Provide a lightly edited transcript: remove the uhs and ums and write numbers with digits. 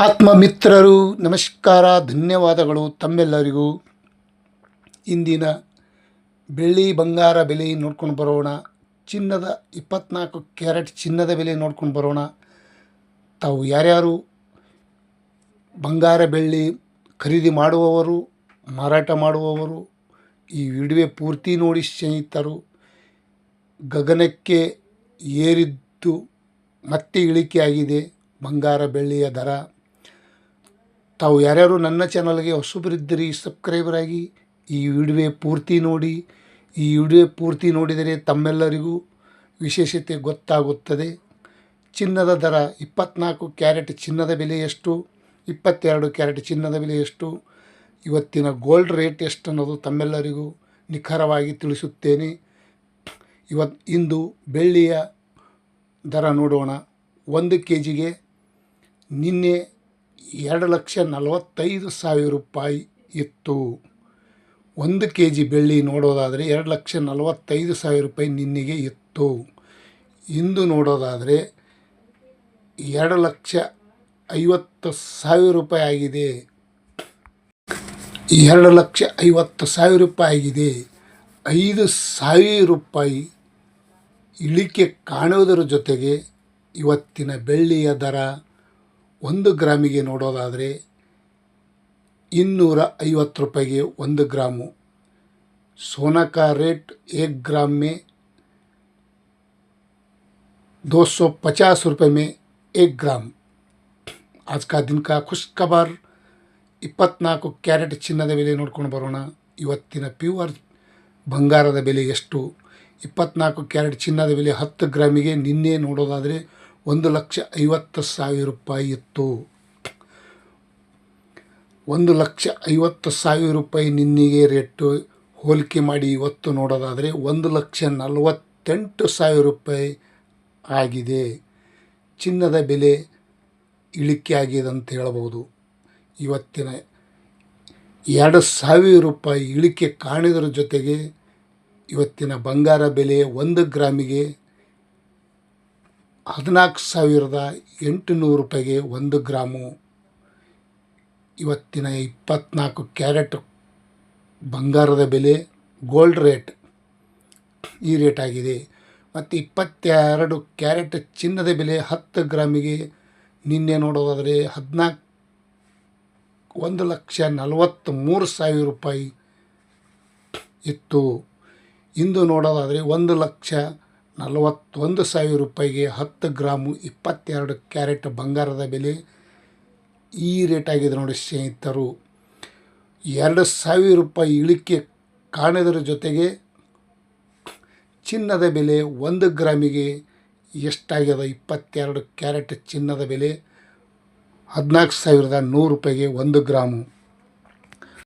ಆತ್ಮಮಿತ್ರರು ನಮಸ್ಕಾರ, ಧನ್ಯವಾದಗಳು ತಮ್ಮೆಲ್ಲರಿಗೂ. ಇಂದಿನ ಬೆಳ್ಳಿ ಬಂಗಾರ ಬೆಲೆ ನೋಡ್ಕೊಂಡು ಬರೋಣ. ಚಿನ್ನದ 24 ಕ್ಯಾರೆಟ್ ಚಿನ್ನದ ಬೆಲೆ ನೋಡ್ಕೊಂಡು ಬರೋಣ. ತಾವು ಯಾರ್ಯಾರು ಬಂಗಾರ ಬೆಳ್ಳಿ ಖರೀದಿ ಮಾಡುವವರು, ಮಾರಾಟ ಮಾಡುವವರು ಈ ವಿಡಿಯೋ ಪೂರ್ತಿ ನೋಡಿ ಸ್ನೇಹಿತರು. ಗಗನಕ್ಕೆ ಏರಿದ್ದು ಮತ್ತೆ ಇಳಿಕೆಯಾಗಿದೆ ಬಂಗಾರ ಬೆಳ್ಳಿಯ ದರ. ತಾವು ಯಾರ್ಯಾರು ನನ್ನ ಚಾನಲ್ಗೆ ಹೊಸಬರಿದ್ದರೆ ಸಬ್ಸ್ಕ್ರೈಬರ್ ಆಗಿ ಈ ವಿಡಿಯೋ ಪೂರ್ತಿ ನೋಡಿ. ಈ ವಿಡಿಯೋ ಪೂರ್ತಿ ನೋಡಿದರೆ ತಮ್ಮೆಲ್ಲರಿಗೂ ವಿಶೇಷತೆ ಗೊತ್ತಾಗುತ್ತದೆ. ಚಿನ್ನದ ದರ 24 ಕ್ಯಾರೆಟ್ ಚಿನ್ನದ ಬೆಲೆ ಎಷ್ಟು, 22 ಕ್ಯಾರೆಟ್ ಚಿನ್ನದ ಬೆಲೆ ಎಷ್ಟು, ಇವತ್ತಿನ ಗೋಲ್ಡ್ ರೇಟ್ ಎಷ್ಟು ಅನ್ನೋದು ತಮ್ಮೆಲ್ಲರಿಗೂ ನಿಖರವಾಗಿ ತಿಳಿಸುತ್ತೇನೆ. ಇಂದು ಬೆಳ್ಳಿಯ ದರ ನೋಡೋಣ. 1 kgಗೆ ನಿನ್ನೆ 2,45,000 ರೂಪಾಯಿ ಇತ್ತು. 1 kg ಬೆಳ್ಳಿ ನೋಡೋದಾದರೆ 2,45,000 ರೂಪಾಯಿ ನಿನ್ನೆಗೆ ಇತ್ತು. ಇಂದು ನೋಡೋದಾದರೆ 2,50,000 ರೂಪಾಯಿ ಆಗಿದೆ. 2,50,000 ರೂಪಾಯಿ ಆಗಿದೆ. 5,000 ರೂಪಾಯಿ ಇಳಿಕೆ ಕಾಣುವುದರ ಜೊತೆಗೆ ಇವತ್ತಿನ ಬೆಳ್ಳಿಯ ದರ 1 ಗ್ರಾಮಿಗೆ ನೋಡೋದಾದರೆ 250 ರೂಪಾಯಿಗೆ 1 ग्राम. सोना का रेट 1 ग्राम में 250 रुपये में 1 ग्राम. आज का दिन का खुश खबर. 24 ಕ್ಯಾರೆಟ್ ಚಿನ್ನದ ಬೆಲೆ ನೋಡ್ಕೊಂಡು ಬರೋಣ. ಇವತ್ತಿನ ಪ್ಯೂರ್ ಬಂಗಾರದ ಬೆಲೆ ಎಷ್ಟು? 24 ಕ್ಯಾರೆಟ್ ಚಿನ್ನದ ಬೆಲೆ 10 ಗ್ರಾಮಿಗೆ ನಿನ್ನೆ ನೋಡೋದಾದರೆ 1,50,000 ರೂಪಾಯಿ ಇತ್ತು. 1,50,000 ರೂಪಾಯಿ ನಿನ್ನೆಗೆ ರೇಟು ಹೋಲಿಕೆ ಮಾಡಿ ಇವತ್ತು ನೋಡೋದಾದರೆ 1,48,000 ರೂಪಾಯಿ ಆಗಿದೆ. ಚಿನ್ನದ ಬೆಲೆ ಇಳಿಕೆ ಆಗಿದೆ ಅಂತ ಹೇಳ್ಬೋದು. ಇವತ್ತಿನ 2,000 ರೂಪಾಯಿ ಇಳಿಕೆ ಕಾಣಿದರ ಜೊತೆಗೆ ಇವತ್ತಿನ ಬಂಗಾರ ಬೆಲೆ 1 ಗ್ರಾಮಿಗೆ 14,800 ರೂಪಾಯಿಗೆ 1 ಗ್ರಾಮು. ಇವತ್ತಿನ 24 ಕ್ಯಾರೆಟ್ ಬಂಗಾರದ ಬೆಲೆ ಗೋಲ್ಡ್ ರೇಟ್ ಈ ರೇಟ್ ಆಗಿದೆ. ಮತ್ತು 22 ಕ್ಯಾರೆಟ್ ಚಿನ್ನದ ಬೆಲೆ 10 ಗ್ರಾಮಿಗೆ ನಿನ್ನೆ ನೋಡೋದಾದರೆ 1,43,000 ರೂಪಾಯಿ ಇತ್ತು. ಇಂದು ನೋಡೋದಾದರೆ 1,41,000 ರೂಪಾಯಿಗೆ 10 ಗ್ರಾಮು 22 ಕ್ಯಾರೆಟ್ ಬಂಗಾರದ ಬೆಲೆ ಈ ರೇಟ್ ಆಗಿದೆ ನೋಡಿ ಸ್ನೇಹಿತರು. 2,000 ರೂಪಾಯಿ ಇಳಿಕೆ ಕಾಣೋದರ ಜೊತೆಗೆ ಚಿನ್ನದ ಬೆಲೆ 1 ಗ್ರಾಮಿಗೆ ಎಷ್ಟಾಗ್ಯದ? 22 ಕ್ಯಾರೆಟ್ ಚಿನ್ನದ ಬೆಲೆ 14,100 ರೂಪಾಯಿಗೆ 1 ಗ್ರಾಮು.